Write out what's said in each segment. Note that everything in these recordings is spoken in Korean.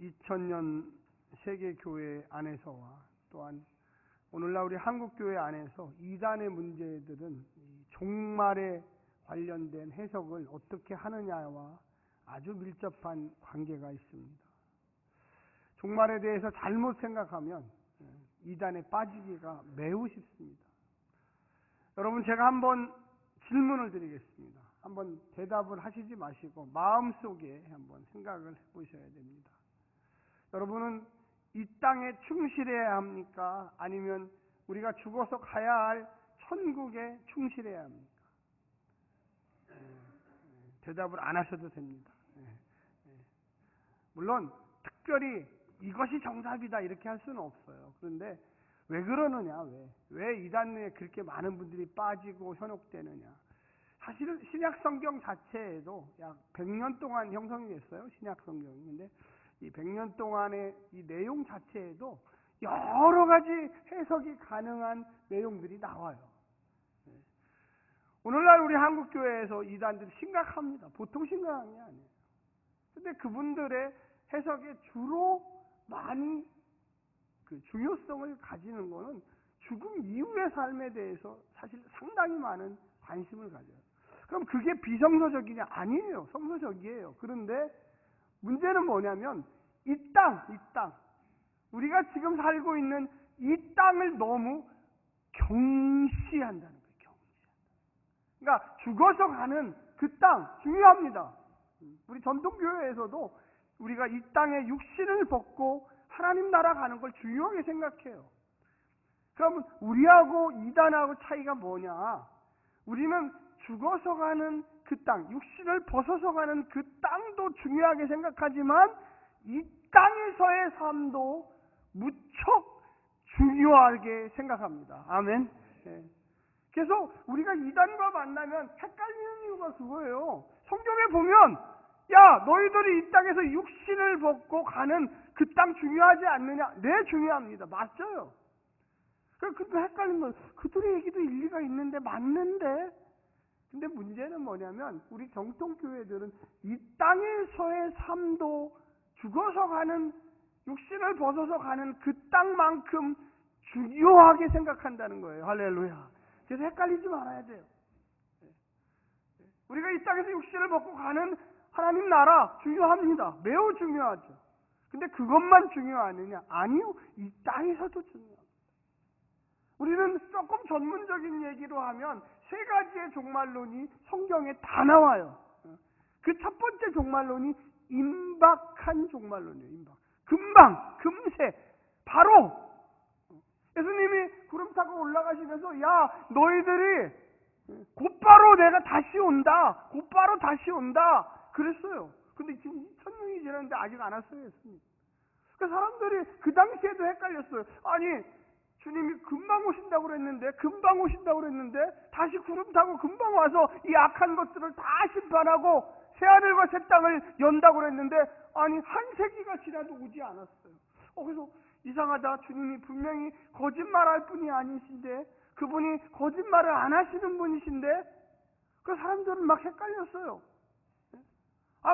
2000년 세계교회 안에서와 또한 오늘날 우리 한국교회 안에서 이단의 문제들은 종말에 관련된 해석을 어떻게 하느냐와 아주 밀접한 관계가 있습니다. 종말에 대해서 잘못 생각하면 이단에 빠지기가 매우 쉽습니다. 여러분, 제가 한번 질문을 드리겠습니다. 한번 대답을 하시지 마시고 마음속에 한번 생각을 해보셔야 됩니다. 여러분은 이 땅에 충실해야 합니까? 아니면 우리가 죽어서 가야 할 천국에 충실해야 합니까? 대답을 안 하셔도 됩니다. 물론 특별히 이것이 정답이다 이렇게 할 수는 없어요. 그런데 왜 그러느냐? 왜 이단에 그렇게 많은 분들이 빠지고 현혹되느냐? 사실은 신약 성경 자체에도 약 100년 동안 형성이 됐어요. 신약 성경이. 근데 이 100년 동안의 이 내용 자체에도 여러 가지 해석이 가능한 내용들이 나와요. 오늘날 우리 한국교회에서 이단들이 심각합니다. 보통 심각한 게 아니에요. 근데 그분들의 해석에 주로 많이 그 중요성을 가지는 것은 죽음 이후의 삶에 대해서 사실 상당히 많은 관심을 가져요. 그럼 그게 비성서적이냐? 아니에요. 성서적이에요. 그런데 문제는 뭐냐면 이 땅, 우리가 지금 살고 있는 이 땅을 너무 경시한다는 거예요. 그러니까 죽어서 가는 그 땅 중요합니다. 우리 전통교회에서도 우리가 이 땅에 육신을 벗고 하나님 나라 가는 걸 중요하게 생각해요. 그러면 우리하고 이단하고 차이가 뭐냐? 우리는 죽어서 가는 그 땅, 육신을 벗어서 가는 그 땅도 중요하게 생각하지만 이 땅에서의 삶도 무척 중요하게 생각합니다. 아멘. 그래서 우리가 이단과 만나면 헷갈리는 이유가 그거예요. 성경에 보면 야, 너희들이 이 땅에서 육신을 벗고 가는 그 땅 중요하지 않느냐? 네, 중요합니다. 맞아요. 근데 헷갈리는 건 그들의 얘기도 일리가 있는데 맞는데, 근데 문제는 뭐냐면 우리 정통교회들은 이 땅에서의 삶도 죽어서 가는, 육신을 벗어서 가는 그 땅만큼 중요하게 생각한다는 거예요. 할렐루야. 그래서 헷갈리지 말아야 돼요. 우리가 이 땅에서 육신을 벗고 가는 하나님 나라 중요합니다. 매우 중요하죠. 근데 그것만 중요하느냐? 아니요. 이 땅에서도 중요합니다. 우리는 조금 전문적인 얘기로 하면 세 가지의 종말론이 성경에 다 나와요. 그 첫 번째 종말론이 임박한 종말론이에요. 금방, 금세, 바로. 예수님이 구름 타고 올라가시면서 야, 너희들이 곧바로 내가 다시 온다. 곧바로 다시 온다. 그랬어요. 근데 지금 2000년이 지났는데 아직 안 왔어요, 예수님. 그 사람들이 그 당시에도 헷갈렸어요. 아니, 주님이 금방 오신다고 그랬는데, 다시 구름 타고 금방 와서 이 악한 것들을 다 심판하고 새하늘과 새 땅을 연다고 그랬는데, 아니, 한 세기가 지나도 오지 않았어요. 그래서 이상하다. 주님이 분명히 거짓말할 분이 아니신데, 그분이 거짓말을 안 하시는 분이신데, 그 사람들은 막 헷갈렸어요.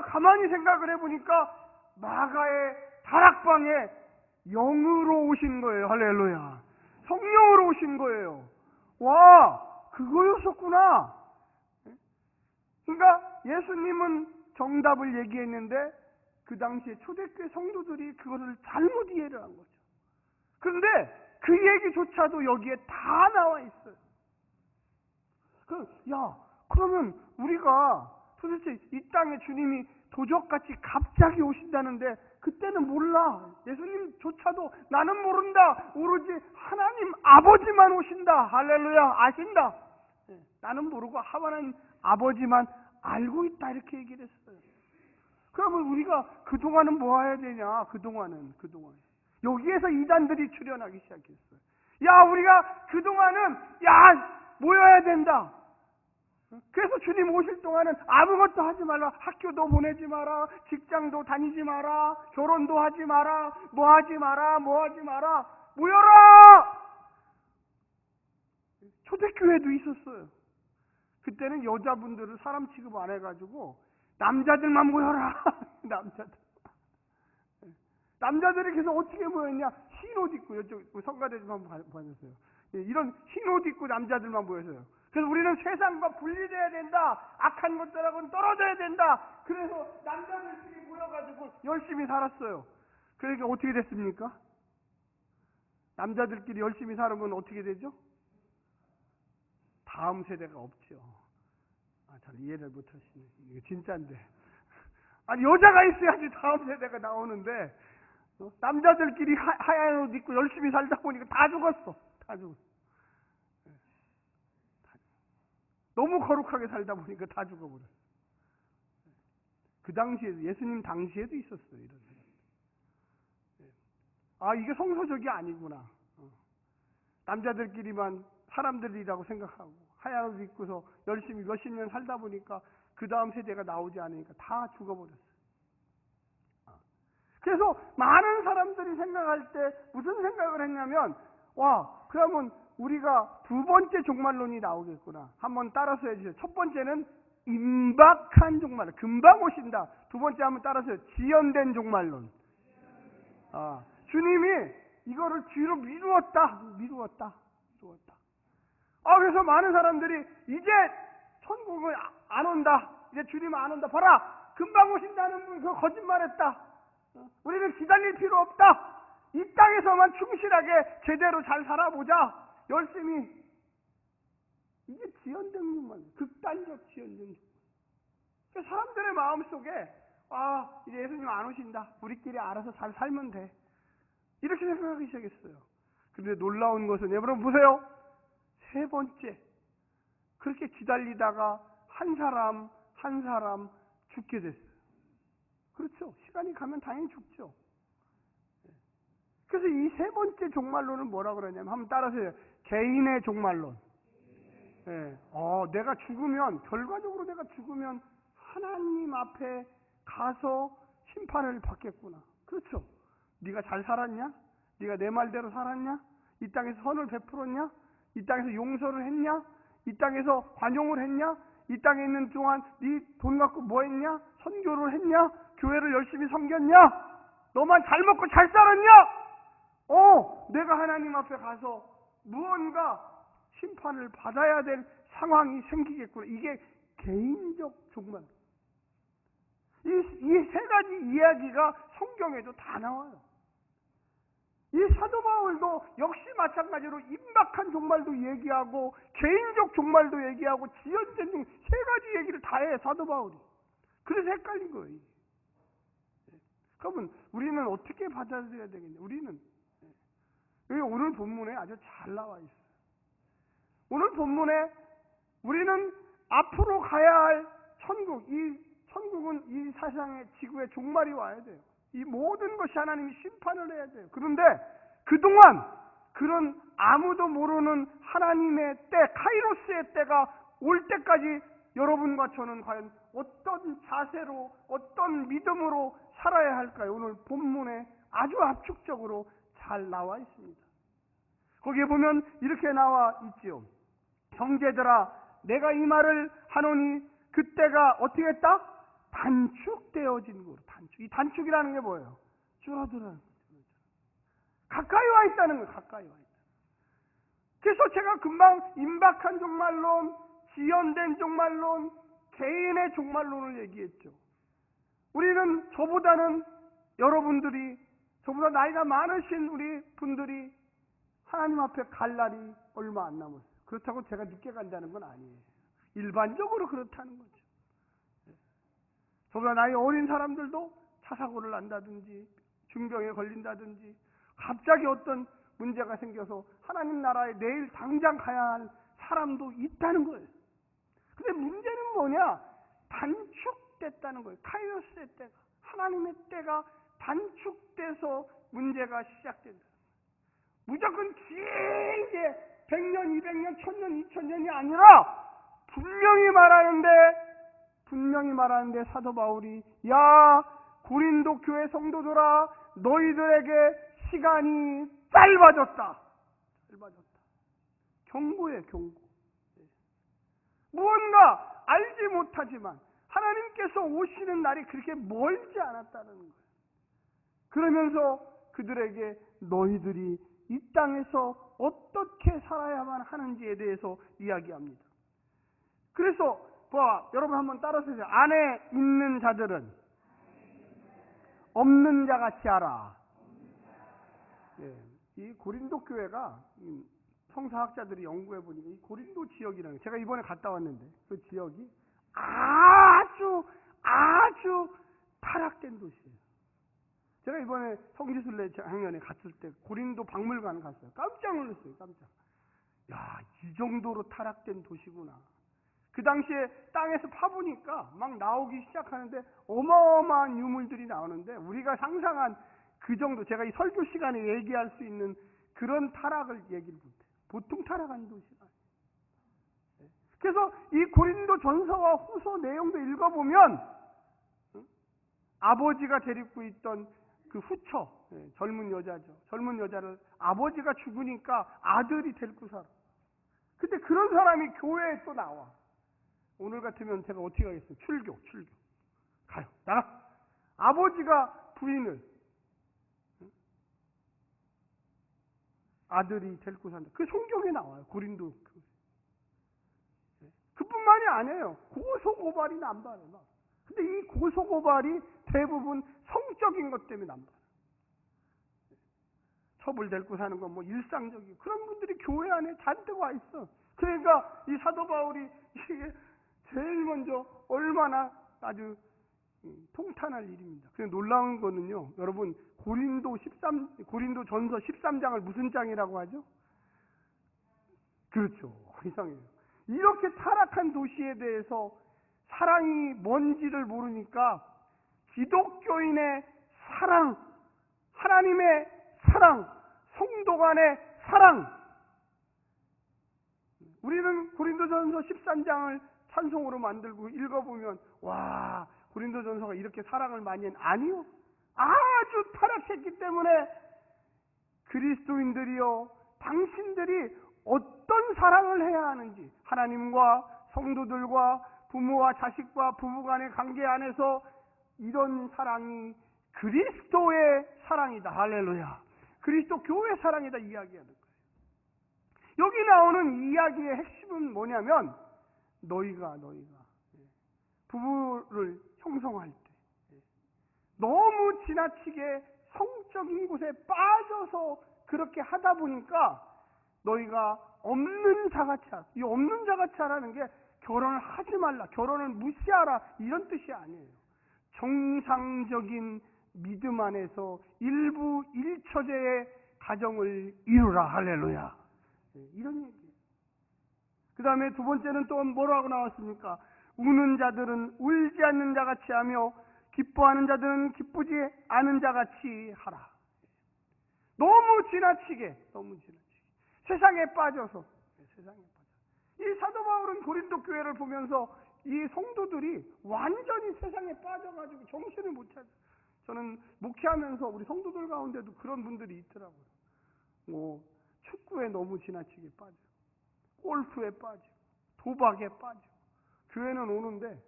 가만히 생각을 해보니까 마가의 다락방에 영으로 오신 거예요. 할렐루야. 성령으로 오신 거예요. 와, 그거였었구나. 그러니까 예수님은 정답을 얘기했는데 그 당시에 초대교회 성도들이 그거를 잘못 이해를 한 거죠. 그런데 그 얘기조차도 여기에 다 나와 있어요. 그러면 우리가 도대체 이 땅에 주님이 도적같이 갑자기 오신다는데 그때는 몰라. 예수님조차도 나는 모른다. 오로지 하나님 아버지만 오신다. 할렐루야. 아신다. 나는 모르고 하나님 아버지만 알고 있다. 이렇게 얘기를 했어요. 그러면 우리가 그동안은 뭐 해야 되냐? 그동안 여기에서 이단들이 출현하기 시작했어요. 야, 우리가 그동안은 모여야 된다. 그래서 주님 오실 동안은 아무것도 하지 말라. 학교도 보내지 마라. 직장도 다니지 마라. 결혼도 하지 마라. 뭐 하지 마라. 모여라! 초대교회도 있었어요. 그때는 여자분들을 사람 취급 안 해가지고 남자들만 모여라. 남자들. 남자들이 계속 어떻게 모였냐? 흰 옷 입고, 이쪽 성가대 좀 한번 보여주세요. 이런 흰 옷 입고 남자들만 모여서요. 그래서 우리는 세상과 분리돼야 된다. 악한 것들하고는 떨어져야 된다. 그래서 남자들끼리 모여가지고 열심히 살았어요. 그러니까 어떻게 됐습니까? 남자들끼리 열심히 살으면 어떻게 되죠? 다음 세대가 없죠. 잘 이해를 못하시네. 이거 진짜인데. 아니, 여자가 있어야지 다음 세대가 나오는데, 남자들끼리 하얀 옷 입고 열심히 살다 보니까 다 죽었어. 다 죽었어. 너무 거룩하게 살다 보니까 다 죽어버렸어. 그 당시에도, 예수님 당시에도 있었어요, 이런 사람. 이게 성서적이 아니구나. 남자들끼리만 사람들이라고 생각하고 하얀 옷 입고서 열심히 몇십 년 살다 보니까 그 다음 세대가 나오지 않으니까 다 죽어버렸어요. 그래서 많은 사람들이 생각할 때 무슨 생각을 했냐면, 그러면 우리가 두 번째 종말론이 나오겠구나. 한번 따라서 해주세요. 첫 번째는 임박한 종말론, 금방 오신다. 두 번째 한번 따라서 지연된 종말론. 주님이 이거를 뒤로 미루었다. 그래서 많은 사람들이 이제 천국을 안 온다. 이제 주님 안 온다. 봐라, 금방 오신다는 분 그거 거짓말했다. 우리는 기다릴 필요 없다. 이 땅에서만 충실하게 제대로 잘 살아보자. 열심히. 이게 지연된 종말, 극단적 지연된 종말. 사람들의 마음속에 이제 예수님 안 오신다. 우리끼리 알아서 잘 살면 돼. 이렇게 생각하기 시작했어요. 근데 놀라운 것은, 여러분 보세요. 세 번째, 그렇게 기다리다가 한 사람 죽게 됐어요. 그렇죠. 시간이 가면 당연히 죽죠. 그래서 이 세 번째 종말론은 뭐라고 그러냐면, 한번 따라서 해요. 개인의 종말론. 내가 죽으면, 결과적으로 내가 죽으면 하나님 앞에 가서 심판을 받겠구나. 그렇죠. 네가 잘 살았냐? 네가 내 말대로 살았냐? 이 땅에서 선을 베풀었냐? 이 땅에서 용서를 했냐? 이 땅에서 관용을 했냐? 이 땅에 있는 동안 네 돈 갖고 뭐 했냐? 선교를 했냐? 교회를 열심히 섬겼냐? 너만 잘 먹고 잘 살았냐? 내가 하나님 앞에 가서 무언가 심판을 받아야 될 상황이 생기겠구나. 이게 개인적 종말. 이 세 가지 이야기가 성경에도 다 나와요. 이 사도 바울도 역시 마찬가지로 임박한 종말도 얘기하고 개인적 종말도 얘기하고 지연된 종말, 세 가지 얘기를 다 해, 사도 바울이. 그래서 헷갈린 거예요. 그러면 우리는 어떻게 받아들여야 되겠냐? 우리는 여기 오늘 본문에 아주 잘 나와 있어요. 오늘 본문에 우리는 앞으로 가야 할 천국, 이 천국은 이 세상의 지구의 종말이 와야 돼요. 이 모든 것이 하나님이 심판을 해야 돼요. 그런데 그동안 그런 아무도 모르는 하나님의 때, 카이로스의 때가 올 때까지 여러분과 저는 과연 어떤 자세로, 어떤 믿음으로 살아야 할까요? 오늘 본문에 아주 압축적으로 잘 나와 있습니다. 거기에 보면 이렇게 나와 있지요. 형제들아, 내가 이 말을 하노니 그때가 어떻게 했다? 단축되어진 거로. 이 단축이라는 게 뭐예요? 줄어드는 거죠. 가까이 와 있다는 거예요. 가까이 와 있다. 그래서 제가 금방 임박한 종말론, 지연된 종말론, 개인의 종말론을 얘기했죠. 우리는 저보다는 여러분들이, 저보다 나이가 많으신 우리 분들이 하나님 앞에 갈 날이 얼마 안 남았어요. 그렇다고 제가 늦게 간다는 건 아니에요. 일반적으로 그렇다는 거죠. 저보다 나이 어린 사람들도 차 사고를 난다든지 중병에 걸린다든지 갑자기 어떤 문제가 생겨서 하나님 나라에 내일 당장 가야 할 사람도 있다는 거예요. 근데 문제는 뭐냐? 단축됐다는 거예요. 카이로스의 때가, 하나님의 때가 단축돼서 문제가 시작된다. 무조건 길게 100년, 200년, 1000년, 2000년이 아니라 분명히 말하는데 사도 바울이, 야 고린도 교회 성도들아, 너희들에게 시간이 짧아졌다. 경고예요, 경고. 무언가 알지 못하지만 하나님께서 오시는 날이 그렇게 멀지 않았다는 거예요. 그러면서 그들에게 너희들이 이 땅에서 어떻게 살아야만 하는지에 대해서 이야기합니다. 그래서 여러분 한번 따라서 해주세요. 안에 있는 자들은 없는 자 같이 하라. 이 고린도 교회가 성사학자들이 연구해 보니까 이 고린도 지역이라는 제가 이번에 갔다 왔는데 그 지역이 아주 타락된 도시예요. 제가 이번에 성지순례 작년에 갔을 때 고린도 박물관 갔어요. 깜짝 놀랐어요. 이 정도로 타락된 도시구나. 그 당시에 땅에서 파보니까 막 나오기 시작하는데 어마어마한 유물들이 나오는데 우리가 상상한 그 정도, 제가 이 설교 시간에 얘기할 수 있는 그런 타락을 얘기를 못해요. 보통 타락한 도시가 아니에요. 그래서 이 고린도 전서와 후서 내용도 읽어보면 아버지가 데리고 있던 그 후처, 젊은 여자죠. 젊은 여자를 아버지가 죽으니까 아들이 데리고 살아. 근데 그런 사람이 교회에 또 나와. 오늘 같으면 제가 어떻게 하겠어요? 출교. 가요. 나가. 아버지가 부인을 아들이 데리고 산다. 그 성경에 나와요. 고린도. 그뿐만이 아니에요. 고소고발이 남발해요. 근데 이 고소고발이 대부분 성적인 것 때문에 남발해요. 첩을 데리고 사는 건 뭐 일상적이고 그런 분들이 교회 안에 잔뜩 와 있어. 그러니까 이 사도 바울이 이게 제일 먼저 얼마나 아주 통탄할 일입니다. 그냥 놀라운 거는요, 여러분 고린도 전서 13장을 무슨 장이라고 하죠? 그렇죠. 이상해요. 이렇게 타락한 도시에 대해서 사랑이 뭔지를 모르니까 기독교인의 사랑, 하나님의 사랑, 성도 간의 사랑. 우리는 고린도전서 13장을 찬송으로 만들고 읽어보면 와, 고린도전서가 이렇게 사랑을 많이 했 아니요. 아주 타락했기 때문에 그리스도인들이요, 당신들이 어떤 사랑을 해야 하는지, 하나님과 성도들과 부모와 자식과 부부간의 관계 안에서 이런 사랑이 그리스도의 사랑이다. 할렐루야. 그리스도 교회의 사랑이다 이야기하는 거예요. 여기 나오는 이야기의 핵심은 뭐냐면 너희가 부부를 형성할 때 너무 지나치게 성적인 곳에 빠져서 그렇게 하다 보니까 너희가 없는 자같이 하라. 이 없는 자같이 하라는 게 결혼을 하지 말라, 결혼을 무시하라 이런 뜻이 아니에요. 정상적인 믿음 안에서 일부 일처제의 가정을 이루라. 할렐루야. 이런 얘기예요. 그 다음에 두 번째는 또 뭐라고 나왔습니까? 우는 자들은 울지 않는 자같이 하며 기뻐하는 자들은 기쁘지 않은 자같이 하라. 너무 지나치게 세상에 빠져서 이 사도 바울은 고린도 교회를 보면서 이 성도들이 완전히 세상에 빠져가지고 정신을 못 차려. 저는 목회하면서 우리 성도들 가운데도 그런 분들이 있더라고요. 뭐 축구에 너무 지나치게 빠져, 골프에 빠져, 도박에 빠져. 교회는 오는데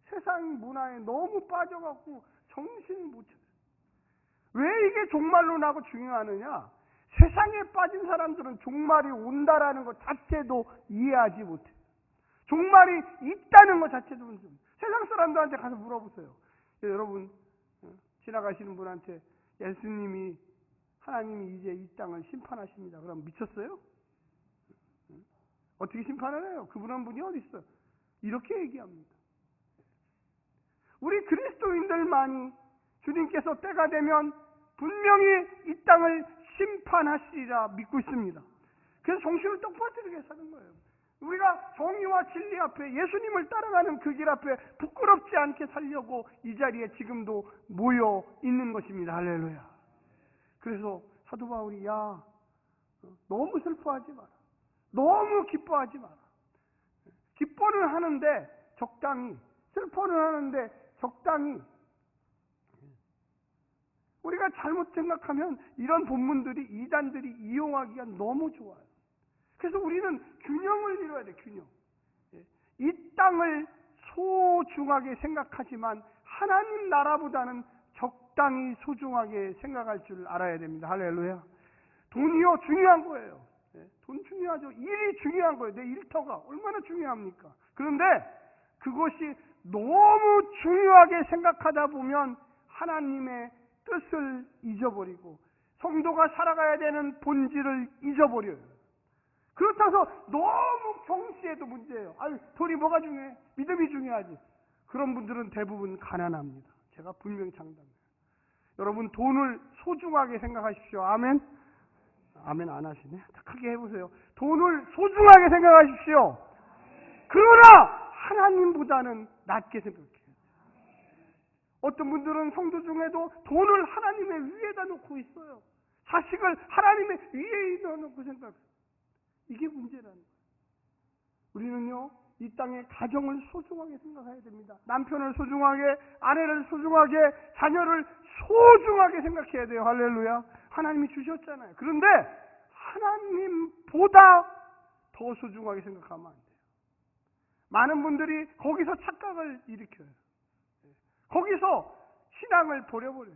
세상 문화에 너무 빠져갖고 정신을 못 차려. 왜 이게 종말론하고 중요하느냐? 세상에 빠진 사람들은 종말이 온다라는 것 자체도 이해하지 못해. 종말이 있다는 것 자체도 세상 사람들한테 가서 물어보세요. 여러분, 지나가시는 분한테 예수님이, 하나님이 이제 이 땅을 심판하십니다. 그럼 미쳤어요? 어떻게 심판을 해요? 그분한 분이 어디 있어요? 이렇게 얘기합니다. 우리 그리스도인들만이 주님께서 때가 되면 분명히 이 땅을 심판하시리라 믿고 있습니다. 그래서 정신을 똑바로 들게 사는 거예요. 우리가 정의와 진리 앞에 예수님을 따라가는 그 길 앞에 부끄럽지 않게 살려고 이 자리에 지금도 모여 있는 것입니다. 할렐루야. 그래서 사도 바울이 너무 슬퍼하지 마라. 너무 기뻐하지 마라. 기뻐는 하는데 적당히, 슬퍼는 하는데 적당히. 우리가 잘못 생각하면 이런 본문들이 이단들이 이용하기가 너무 좋아요. 그래서 우리는 균형을 이뤄야 돼. 균형. 이 땅을 소중하게 생각하지만 하나님 나라보다는 적당히 소중하게 생각할 줄 알아야 됩니다. 할렐루야. 돈이요 중요한 거예요. 돈 중요하죠. 일이 중요한 거예요. 내 일터가 얼마나 중요합니까? 그런데 그것이 너무 중요하게 생각하다 보면 하나님의 뜻을 잊어버리고 성도가 살아가야 되는 본질을 잊어버려요. 그렇다고 너무 경시해도 문제예요. 아유, 돈이 뭐가 중요해? 믿음이 중요하지. 그런 분들은 대부분 가난합니다. 제가 분명히 장담해요. 여러분 돈을 소중하게 생각하십시오. 아멘? 아멘 안 하시네. 크게 해보세요. 돈을 소중하게 생각하십시오. 그러나 하나님보다는 낮게 생각해요. 어떤 분들은 성도 중에도 돈을 하나님의 위에다 놓고 있어요. 자식을 하나님의 위에 넣어놓고 생각해요. 이게 문제라는 거예요. 우리는요, 이 땅의 가정을 소중하게 생각해야 됩니다. 남편을 소중하게, 아내를 소중하게, 자녀를 소중하게 생각해야 돼요. 할렐루야. 하나님이 주셨잖아요. 그런데 하나님보다 더 소중하게 생각하면 안 돼요. 많은 분들이 거기서 착각을 일으켜요. 거기서 신앙을 버려버려요.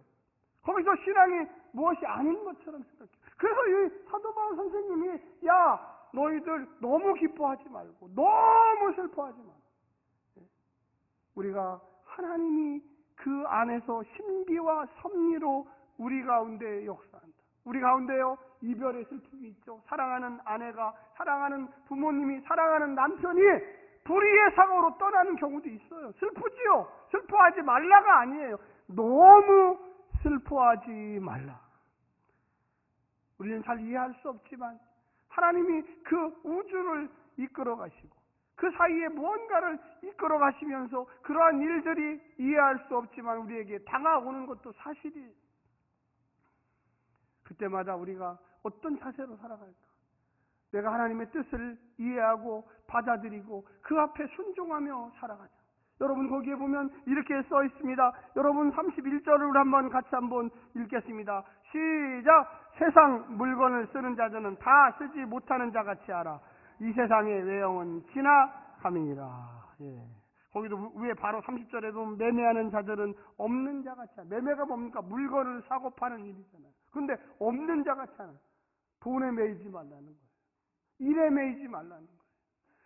거기서 신앙이 무엇이 아닌 것처럼 생각해요. 그래서 이 사도 바울 선생님이 야 너희들 너무 기뻐하지 말고 너무 슬퍼하지 마. 우리가 하나님이 그 안에서 신비와 섭리로 우리 가운데 역사한다. 우리 가운데요 이별의 슬픔이 있죠. 사랑하는 아내가, 사랑하는 부모님이, 사랑하는 남편이 불의의 사고로 떠나는 경우도 있어요. 슬프지요. 슬퍼하지 말라가 아니에요. 너무 슬퍼하지 말라. 우리는 잘 이해할 수 없지만 하나님이 그 우주를 이끌어 가시고 그 사이에 무언가를 이끌어 가시면서 그러한 일들이 이해할 수 없지만 우리에게 다가오는 것도 사실이에요. 그때마다 우리가 어떤 자세로 살아갈까? 내가 하나님의 뜻을 이해하고 받아들이고 그 앞에 순종하며 살아가자. 여러분 거기에 보면 이렇게 써 있습니다. 여러분 31절을 한번 같이 한번 읽겠습니다. 시작! 세상 물건을 쓰는 자들은 다 쓰지 못하는 자같이 하라. 이 세상의 외형은 지나감이니라. 거기도 위에 바로 30절에도 매매하는 자들은 없는 자같이 하라. 매매가 뭡니까? 물건을 사고 파는 일이잖아요. 그런데 없는 자같이 하라. 돈에 매이지 말라는 거예요. 일에 매이지 말라는 거예요.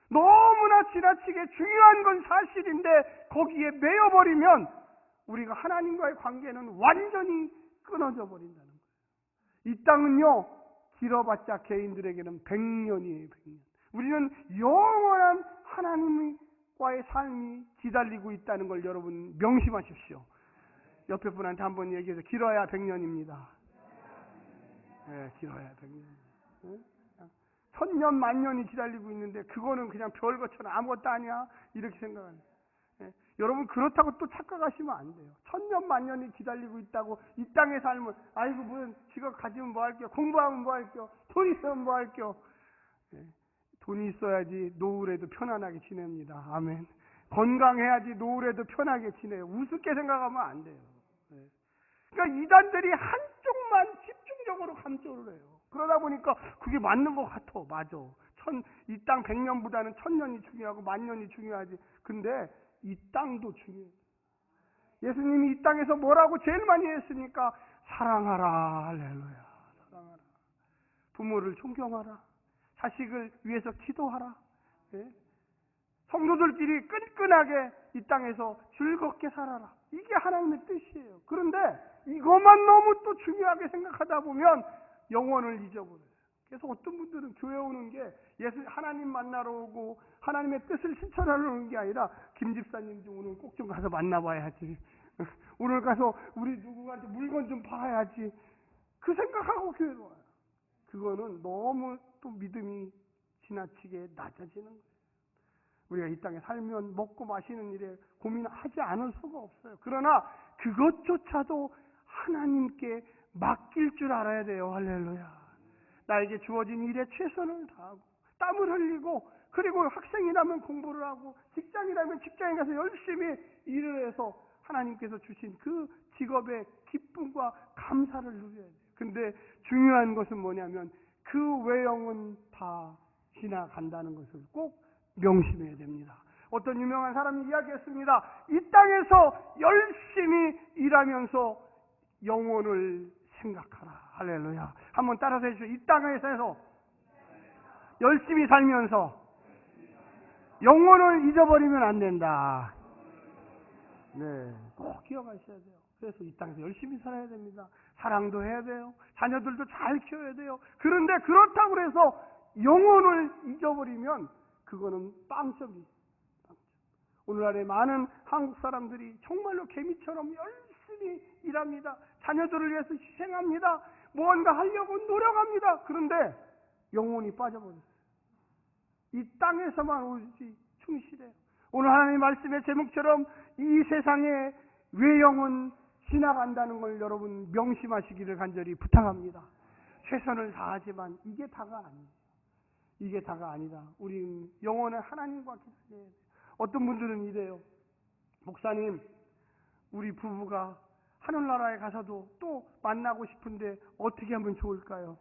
너무나 지나치게 중요한 건 사실인데 거기에 매여버리면 우리가 하나님과의 관계는 완전히 끊어져 버린다는 거예요. 이 땅은요 길어봤자 개인들에게는 100년이에요. 100년. 우리는 영원한 하나님과의 삶이 기다리고 있다는 걸 여러분 명심하십시오. 옆에 분한테 한번 얘기해서 길어야 100년입니다. 길어야 100년. 네? 1000년 만년이 기다리고 있는데 그거는 그냥 별것처럼 아무것도 아니야 이렇게 생각하는. 여러분 그렇다고 또 착각하시면 안 돼요. 1000년 만년이 기다리고 있다고 이 땅의 삶을 아이고 무슨 직업 가지면 뭐 할게요, 공부하면 뭐 할게요, 돈 있으면 뭐 할게요. 돈이 있어야지 노후에도 편안하게 지냅니다. 아멘. 건강해야지 노후에도 편하게 지내요. 우습게 생각하면 안 돼요. 그러니까 이단들이 한쪽만 집중적으로 강조를 해요. 그러다 보니까 그게 맞는 것 같아. 맞아. 이 땅 100년보다는 1000년이 중요하고 만년이 중요하지. 근데 이 땅도 중요해요. 예수님이 이 땅에서 뭐라고 제일 많이 했으니까 사랑하라. 할렐루야. 사랑하라. 부모를 존경하라. 자식을 위해서 기도하라. 성도들끼리 끈끈하게 이 땅에서 즐겁게 살아라. 이게 하나님의 뜻이에요. 그런데 이것만 너무 또 중요하게 생각하다 보면 영혼을 잊어버려요. 그래서 어떤 분들은 교회 오는 게 하나님 만나러 오고 하나님의 뜻을 실천하러 오는 게 아니라 김 집사님 좀 오늘 꼭 좀 가서 만나봐야지. 오늘 가서 우리 누구한테 물건 좀 봐야지. 그 생각하고 교회로 와요. 그거는 너무 또 믿음이 지나치게 낮아지는 거예요. 우리가 이 땅에 살면 먹고 마시는 일에 고민하지 않을 수가 없어요. 그러나 그것조차도 하나님께 맡길 줄 알아야 돼요. 할렐루야. 나에게 주어진 일에 최선을 다하고 땀을 흘리고 그리고 학생이라면 공부를 하고 직장이라면 직장에 가서 열심히 일을 해서 하나님께서 주신 그 직업의 기쁨과 감사를 누려야 돼요. 근데 중요한 것은 뭐냐면 그 외형은 다 지나간다는 것을 꼭 명심해야 됩니다. 어떤 유명한 사람이 이야기했습니다. 이 땅에서 열심히 일하면서 영혼을 생각하라. 할렐루야. 한번 따라서 해주세요. 이 땅에서 열심히 살면서 영혼을 잊어버리면 안 된다. 네, 꼭 기억하셔야 돼요. 그래서 이 땅에서 열심히 살아야 됩니다. 사랑도 해야 돼요. 자녀들도 잘 키워야 돼요. 그런데 그렇다고 해서 영혼을 잊어버리면 그거는 빵점이에요. 오늘날에 많은 한국 사람들이 정말로 개미처럼 열심히 일합니다. 자녀들을 위해서 희생합니다. 무언가 하려고 노력합니다. 그런데 영혼이 빠져버렸어요. 이 땅에서만 오직 충실해요. 오늘 하나님의 말씀의 제목처럼 이 세상에 외형은 지나간다는 걸 여러분 명심하시기를 간절히 부탁합니다. 최선을 다하지만 이게 다가 아니에요. 이게 다가 아니다. 우리는 영혼은 하나님과 기도해야 돼요. 어떤 분들은 이래요. 목사님, 우리 부부가 하늘나라에 가서도 또 만나고 싶은데 어떻게 하면 좋을까요?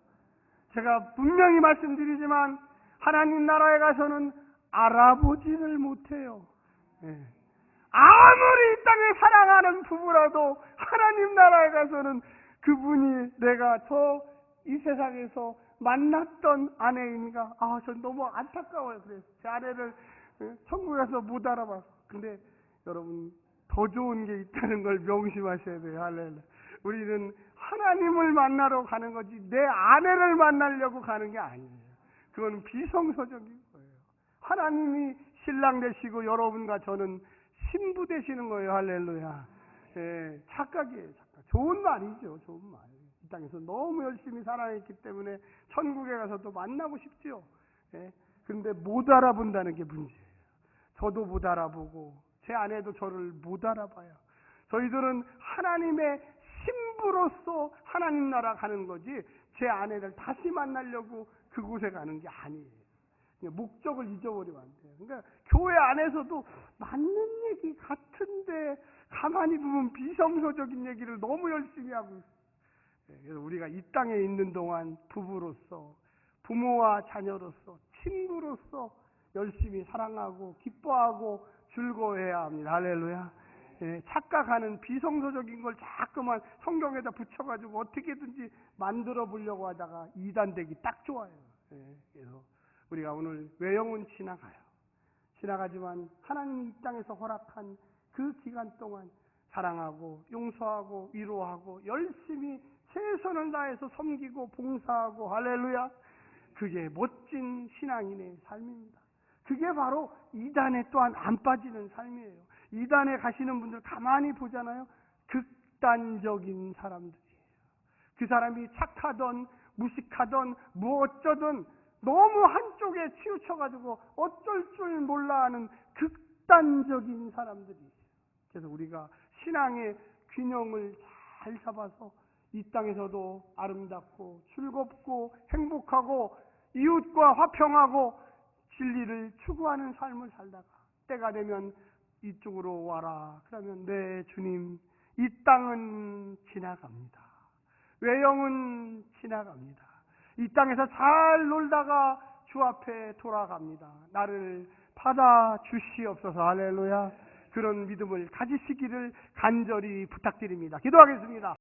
제가 분명히 말씀드리지만 하나님 나라에 가서는 알아보지를 못해요. 아무리 이 땅에 사랑하는 부부라도 하나님 나라에 가서는 그분이 내가 이 세상에서 만났던 아내인가? 전 너무 안타까워요. 그래서 제 아내를 천국에서 못 알아봐서. 근데 여러분, 더 좋은 게 있다는 걸 명심하셔야 돼요. 할렐루야. 우리는 하나님을 만나러 가는 거지 내 아내를 만나려고 가는 게 아니에요. 그건 비성서적인 거예요. 하나님이 신랑 되시고 여러분과 저는 신부 되시는 거예요. 할렐루야. 착각이에요. 착각. 좋은 말이죠. 좋은 말. 이 땅에서 너무 열심히 살아있기 때문에 천국에 가서도 만나고 싶죠. 그런데 못 알아본다는 게 문제예요. 저도 못 알아보고 제 아내도 저를 못 알아봐요. 저희들은 하나님의 신부로서 하나님 나라 가는 거지 제 아내를 다시 만나려고 그곳에 가는 게 아니에요. 목적을 잊어버리면 안 돼요. 그러니까 교회 안에서도 맞는 얘기 같은데 가만히 보면 비성서적인 얘기를 너무 열심히 하고 있어요. 그래서 우리가 이 땅에 있는 동안 부부로서, 부모와 자녀로서, 친구로서 열심히 사랑하고 기뻐하고 즐거워해야 합니다. 할렐루야. 착각하는 비성서적인 걸 자꾸만 성경에다 붙여가지고 어떻게든지 만들어 보려고 하다가 이단되기 딱 좋아요. 그래서 우리가 오늘 외형은 지나가요. 지나가지만 하나님이 이 땅에서 허락한 그 기간 동안 사랑하고 용서하고 위로하고 열심히 최선을 다해서 섬기고 봉사하고 할렐루야. 그게 멋진 신앙인의 삶입니다. 그게 바로 이단에 또한 안 빠지는 삶이에요. 이단에 가시는 분들 가만히 보잖아요. 극단적인 사람들이에요. 그 사람이 착하던 무식하던 뭐 어쩌든 너무 한쪽에 치우쳐가지고 어쩔 줄 몰라 하는 극단적인 사람들이에요. 그래서 우리가 신앙의 균형을 잘 잡아서 이 땅에서도 아름답고 즐겁고 행복하고 이웃과 화평하고 진리를 추구하는 삶을 살다가 때가 되면 이쪽으로 와라. 그러면 네 주님, 이 땅은 지나갑니다. 외형은 지나갑니다. 이 땅에서 잘 놀다가 주 앞에 돌아갑니다. 나를 받아 주시옵소서. 할렐루야. 그런 믿음을 가지시기를 간절히 부탁드립니다. 기도하겠습니다.